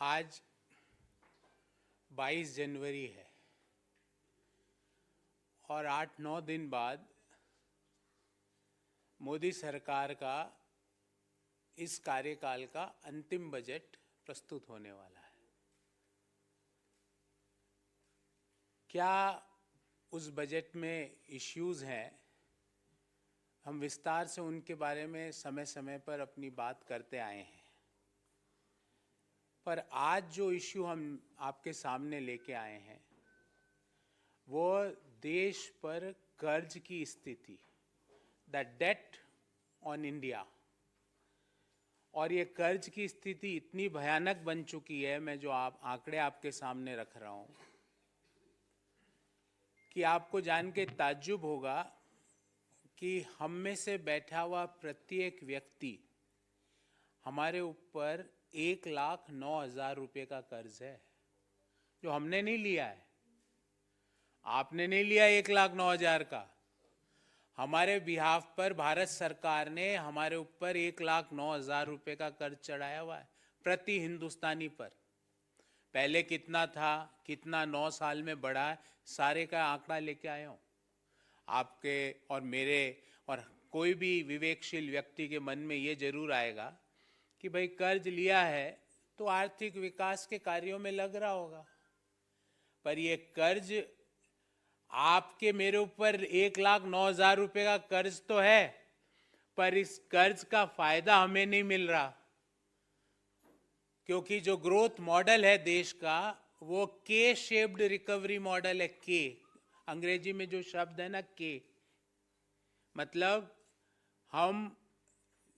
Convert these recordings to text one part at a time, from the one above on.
आज 22 जनवरी है और 8-9 दिन बाद मोदी सरकार का इस कार्यकाल का अंतिम बजट प्रस्तुत होने वाला है। क्या उस बजट में इश्यूज हैं? हम विस्तार से उनके बारे में समय समय पर अपनी बात करते आए हैं, पर आज जो इश्यू हम आपके सामने लेके आए हैं वो देश पर कर्ज की स्थिति, द डेट ऑन इंडिया। और ये कर्ज की स्थिति इतनी भयानक बन चुकी है, मैं जो आंकड़े आपके सामने रख रहा हूं, कि आपको जान के ताज्जुब होगा कि हम में से बैठा हुआ प्रत्येक व्यक्ति हमारे ऊपर 1,09,000 रुपये का कर्ज है, जो हमने नहीं लिया है। आपने नहीं लिया 1,09,000 का। हमारे बिहाफ पर भारत सरकार ने हमारे ऊपर 1,09,000 रुपये का कर्ज चढ़ाया हुआ है प्रति हिंदुस्तानी पर। पहले कितना था, कितना 9 साल में बढ़ा है, सारे का आंकड़ा लेके आया हूँ। आपके और मेरे और कोई भी विवेकशील व्यक्ति के मन में ये जरूर आएगा कि भाई कर्ज लिया है तो आर्थिक विकास के कार्यों में लग रहा होगा, पर ये कर्ज आपके मेरे ऊपर 1,09,000 रुपये का कर्ज तो है, पर इस कर्ज का फायदा हमें नहीं मिल रहा, क्योंकि जो ग्रोथ मॉडल है देश का वो के शेप्ड रिकवरी मॉडल है। के अंग्रेजी में जो शब्द है ना, के मतलब हम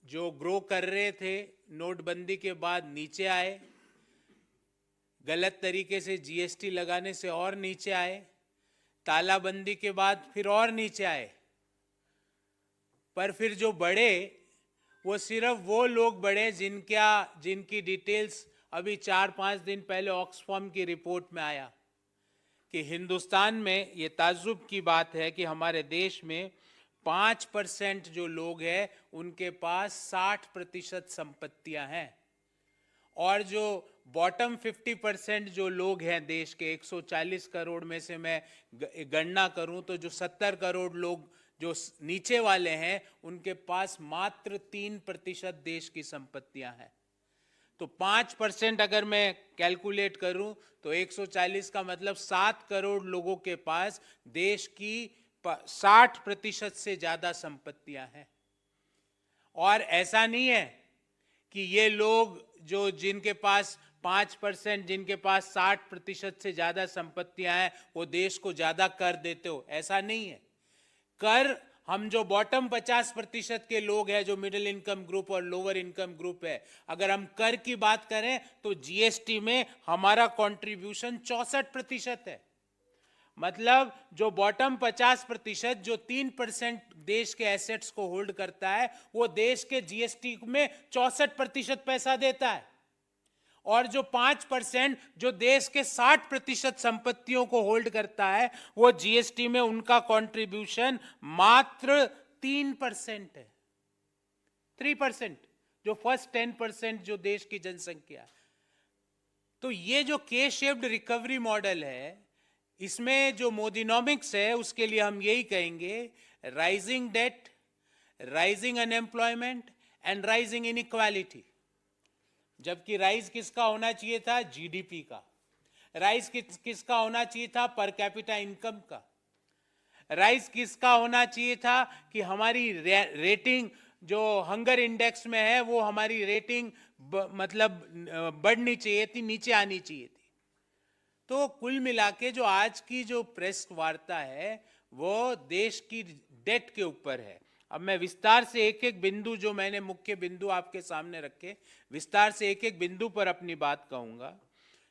जो ग्रो कर रहे थे नोटबंदी के बाद नीचे आए, गलत तरीके से जीएसटी लगाने से और नीचे आए, तालाबंदी के बाद फिर और नीचे आए, पर फिर जो बढ़े वो सिर्फ वो लोग बढ़े जिनकी डिटेल्स अभी 4-5 दिन पहले ऑक्सफैम की रिपोर्ट में आया कि हिंदुस्तान में, ये ताज्जुब की बात है कि हमारे देश में 5% जो लोग हैं उनके पास 60% संपत्तियां हैं, और जो बॉटम 50% जो लोग हैं देश के 140 करोड़ में से मैं गणना करूं तो जो 70 करोड़ लोग जो नीचे वाले हैं उनके पास मात्र 3% देश की संपत्तियां हैं। तो 5% अगर मैं कैलकुलेट करूं तो 140 का मतलब 7 करोड़ लोगों के पास देश की 60% से ज्यादा संपत्तियां हैं। और ऐसा नहीं है कि ये लोग जो जिनके पास 5%, जिनके पास 60% से ज्यादा संपत्तियां हैं वो देश को ज्यादा कर देते हो, ऐसा नहीं है। कर हम जो बॉटम 50% के लोग हैं, जो मिडिल इनकम ग्रुप और लोअर इनकम ग्रुप है, अगर हम कर की बात करें तो जीएसटी में हमारा कंट्रीब्यूशन 64% है। मतलब जो बॉटम 50%, जो 3% देश के एसेट्स को होल्ड करता है, वो देश के जीएसटी में 64% पैसा देता है, और जो 5% जो देश के 60% संपत्तियों को होल्ड करता है, वो जीएसटी में उनका कंट्रीब्यूशन मात्र 3% है। 3%, जो फर्स्ट 10% जो देश की जनसंख्या। तो ये जो के शेप्ड रिकवरी मॉडल है, इसमें जो मोदीनॉमिक्स है उसके लिए हम यही कहेंगे, rising debt, rising unemployment and rising inequality. जबकि राइज किसका होना चाहिए था? जीडीपी का। राइज किसका होना चाहिए था? पर कैपिटा इनकम का। राइज किसका होना चाहिए था कि हमारी रेटिंग जो हंगर इंडेक्स में है वो हमारी रेटिंग मतलब बढ़नी चाहिए थी, नीचे आनी चाहिए थी। तो कुल मिला के जो आज की जो प्रेस वार्ता है वो देश की डेट के ऊपर है। अब मैं विस्तार से एक एक बिंदु, जो मैंने मुख्य बिंदु आपके सामने रखे, विस्तार से एक एक बिंदु पर अपनी बात कहूंगा।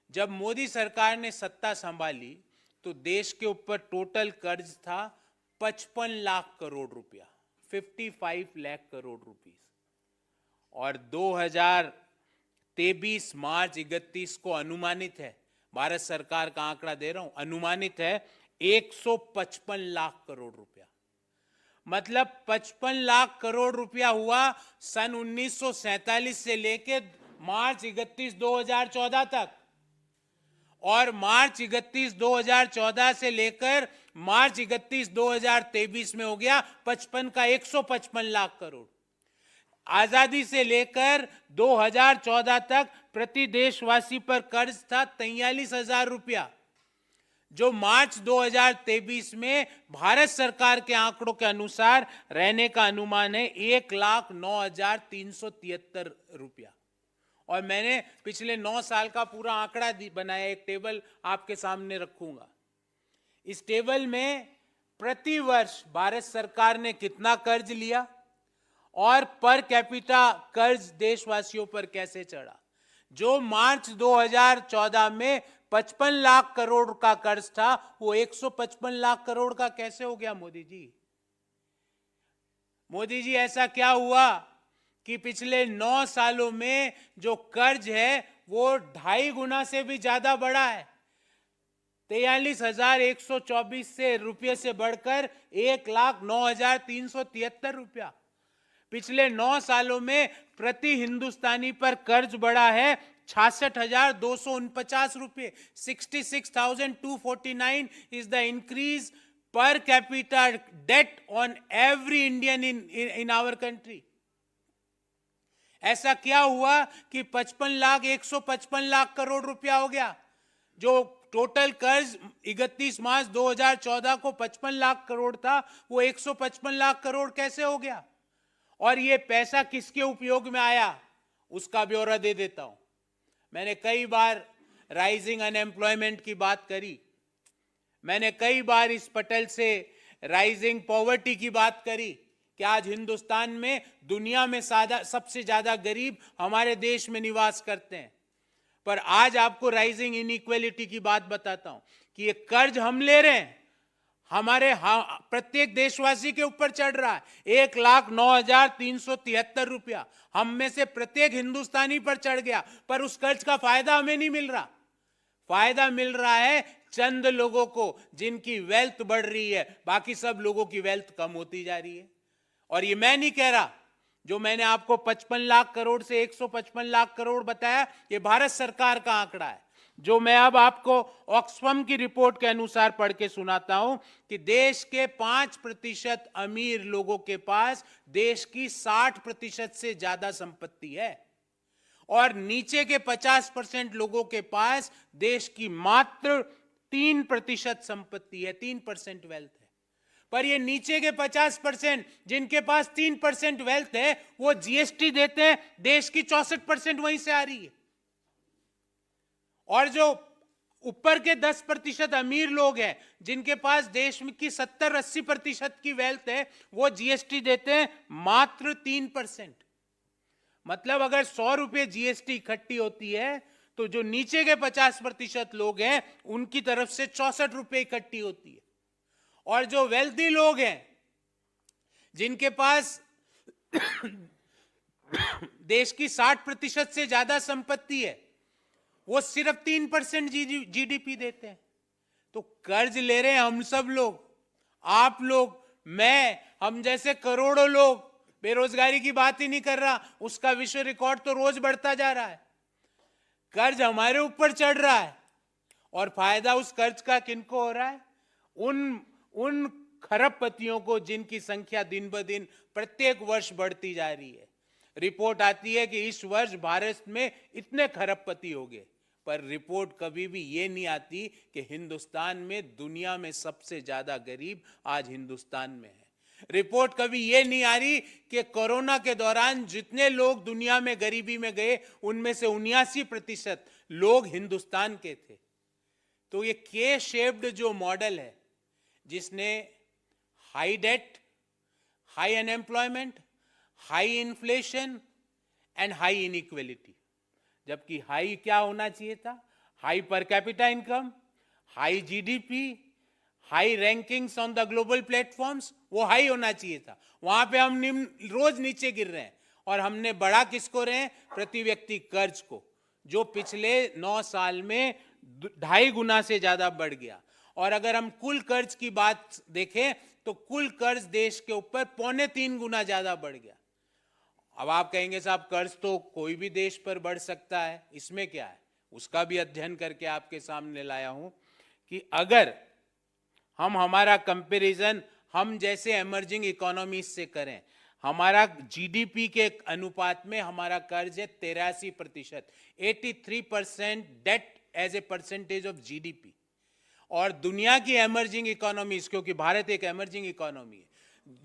जब मोदी सरकार ने सत्ता संभाली तो देश के ऊपर टोटल कर्ज था 55 लाख करोड़ रुपया, 55 लाख करोड़ रुपीस, और 2023 मार्च 31 को अनुमानित है, भारत सरकार का आंकड़ा दे रहा हूं, अनुमानित है 155 लाख करोड़ रुपया। मतलब 55 लाख करोड़ रुपया हुआ सन 1947 से लेके मार्च 31 2014 तक, और मार्च 31 2014 से लेकर मार्च 31 2023 में हो गया 55 का 155 लाख करोड़। आजादी से लेकर 2014 तक प्रति देशवासी पर कर्ज था 43,000 रुपया, जो मार्च 2023 में भारत सरकार के आंकड़ों के अनुसार रहने का अनुमान है 1,09,373 रुपया। और मैंने पिछले 9 साल का पूरा आंकड़ा बनाया, एक टेबल आपके सामने रखूंगा। इस टेबल में प्रति वर्ष भारत सरकार ने कितना कर्ज लिया और पर कैपिटा कर्ज देशवासियों पर कैसे चढ़ा। जो मार्च 2014 में 55 लाख करोड़ का कर्ज था, वो 155 लाख करोड़ का कैसे हो गया मोदी जी? मोदी जी, ऐसा क्या हुआ कि पिछले 9 सालों में जो कर्ज है वो 2.5 गुना से भी ज्यादा बढ़ा है। 43,124 से रुपये से बढ़कर 1,09,373 रुपया। पिछले 9 सालों में प्रति हिंदुस्तानी पर कर्ज बढ़ा है 66,249 रुपये। 66,249 is the increase per capita debt on every Indian in our country. ऐसा क्या हुआ कि 155 लाख करोड़ रुपया हो गया? जो टोटल कर्ज 31 मार्च 2014 को 55 लाख करोड़ था, वो 155 लाख करोड़ कैसे हो गया? और ये पैसा किसके उपयोग में आया, उसका ब्यौरा दे देता हूं। मैंने कई बार राइजिंग अनएम्प्लॉयमेंट की बात करी, मैंने कई बार इस पटल से राइजिंग पॉवर्टी की बात करी कि आज हिंदुस्तान में दुनिया में सबसे ज्यादा गरीब हमारे देश में निवास करते हैं। पर आज आपको राइजिंग इनइक्वालिटी की बात बताता हूं कि ये कर्ज हम ले रहे हैं, हमारे प्रत्येक देशवासी के ऊपर चढ़ रहा है 1,09,373 रुपया। हम में से प्रत्येक हिंदुस्तानी पर चढ़ गया, पर उस कर्ज का फायदा हमें नहीं मिल रहा। फायदा मिल रहा है चंद लोगों को जिनकी वेल्थ बढ़ रही है, बाकी सब लोगों की वेल्थ कम होती जा रही है। और ये मैं नहीं कह रहा, जो मैंने आपको 55 लाख करोड़ से 155 लाख करोड़ बताया, ये भारत सरकार का आंकड़ा है। जो मैं अब आपको ऑक्सफैम की रिपोर्ट के अनुसार पढ़ के सुनाता हूं कि देश के 5% अमीर लोगों के पास देश की 60% से ज्यादा संपत्ति है, और नीचे के 50% लोगों के पास देश की मात्र 3% संपत्ति है, 3% वेल्थ है। पर ये नीचे के 50% जिनके पास 3% वेल्थ है, वो जीएसटी देते हैं, देश की 64% वहीं से आ रही है। और जो ऊपर के 10% अमीर लोग हैं, जिनके पास देश की 70-80% की वेल्थ है, वो जीएसटी देते हैं मात्र 3%। मतलब अगर 100 रुपये जीएसटी इकट्ठी होती है, तो जो नीचे के 50% लोग हैं, उनकी तरफ से 64 रुपये इकट्ठी होती है। और जो वेल्थी लोग हैं, जिनके पास देश की 60% से ज्यादा संपत्ति है, वो सिर्फ 3% जीडीपी देते हैं। तो कर्ज ले रहे हैं हम सब लोग, आप लोग, मैं, हम जैसे करोड़ों लोग। बेरोजगारी की बात ही नहीं कर रहा, उसका विश्व रिकॉर्ड तो रोज बढ़ता जा रहा है। कर्ज हमारे ऊपर चढ़ रहा है, और फायदा उस कर्ज का किनको हो रहा है? उन खरबपतियों को जिनकी संख्या दिन ब दिन प्रत्येक वर्ष बढ़ती जा रही है। रिपोर्ट आती है कि इस वर्ष भारत में इतने खरबपति हो गए, पर रिपोर्ट कभी भी ये नहीं आती कि हिंदुस्तान में दुनिया में सबसे ज्यादा गरीब आज हिंदुस्तान में है। रिपोर्ट कभी ये नहीं आ रही कि कोरोना के दौरान जितने लोग दुनिया में गरीबी में गए, उनमें से 79% लोग हिंदुस्तान के थे। तो ये के शेप्ड जो मॉडल है, जिसने high debt, high unemployment, high inflation and high inequality, जबकि हाई क्या होना चाहिए था? High per capita income, high GDP, high rankings on the global platforms, वो हाई होना चाहिए था। वहां पे हम रोज नीचे गिर रहे हैं, और हमने बढ़ा किसको रहे हैं? प्रति व्यक्ति कर्ज को, जो पिछले 9 साल में 2.5 गुना से ज्यादा बढ़ गया। और अगर हम कुल कर्ज की बात देखें, तो कुल कर्ज देश के ऊपर 3.25 गुना ज्यादा बढ़ गया। अब आप कहेंगे साहब कर्ज तो कोई भी देश पर बढ़ सकता है, इसमें क्या है? उसका भी अध्ययन करके आपके सामने लाया हूं कि अगर हम हमारा कंपैरिजन हम जैसे एमर्जिंग इकोनॉमीज से करें, हमारा जीडीपी के अनुपात में हमारा कर्ज है 83%, 83% debt as a percentage of GDP. और दुनिया की एमर्जिंग इकोनॉमीज, क्योंकि भारत एक एमर्जिंग इकोनॉमी है,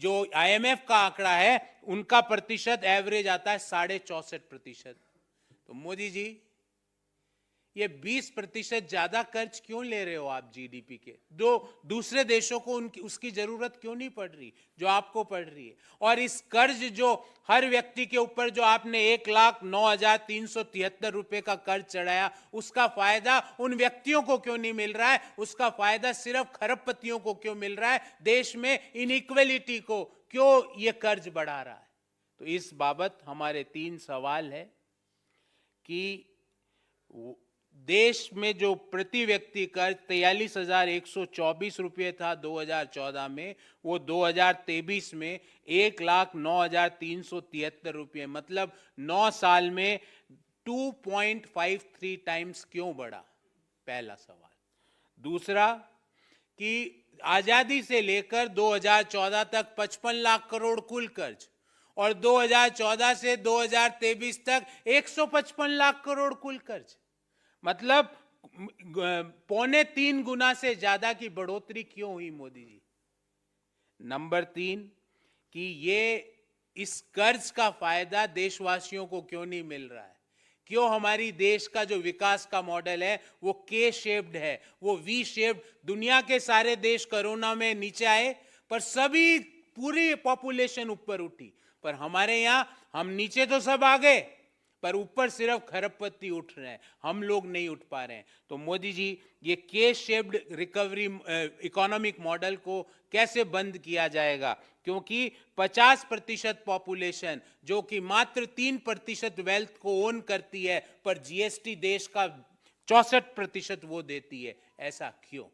जो आईएमएफ का आंकड़ा है उनका प्रतिशत एवरेज आता है 64.5%। तो मोदी जी ये 20% ज्यादा कर्ज क्यों ले रहे हो आप जीडीपी के? जो दूसरे देशों को उनकी उसकी जरूरत क्यों नहीं पड़ रही जो आपको पड़ रही है? और इस कर्ज जो हर व्यक्ति के ऊपर जो आपने 1,09,373 रुपए का कर्ज चढ़ाया, उसका फायदा उन व्यक्तियों को क्यों नहीं मिल रहा है? उसका फायदा सिर्फ खरबपतियों को क्यों मिल रहा है? देश में इनइक्वलिटी को क्यों ये कर्ज बढ़ा रहा है? तो इस बाबत हमारे 3 सवाल है कि देश में जो प्रति व्यक्ति कर्ज 43,124 रुपये था 2014 में, वो 2023 में 1,09,373 रुपये, मतलब 9 साल में 2.53 टाइम्स क्यों बढ़ा? पहला सवाल। दूसरा कि आजादी से लेकर 2014 तक 55 लाख करोड़ कुल कर्ज, और 2014 से 2023 तक 155 लाख करोड़ कुल कर्ज, मतलब 2.25 गुना से ज्यादा की बढ़ोतरी क्यों हुई मोदी जी? नंबर 3 कि ये इस कर्ज का फायदा देशवासियों को क्यों नहीं मिल रहा है? क्यों हमारी देश का जो विकास का मॉडल है वो के शेप्ड है, वो वी शेप्ड? दुनिया के सारे देश कोरोना में नीचे आए पर सभी पूरी पॉपुलेशन ऊपर उठी, पर हमारे यहां हम नीचे तो सब आ गए पर ऊपर सिर्फ खरबपति उठ रहे हैं, हम लोग नहीं उठ पा रहे हैं। तो मोदी जी ये के शेप्ड रिकवरी इकोनॉमिक मॉडल को कैसे बंद किया जाएगा? क्योंकि 50% पॉपुलेशन जो कि मात्र 3% वेल्थ को ओन करती है, पर जीएसटी देश का 64% वो देती है, ऐसा क्यों?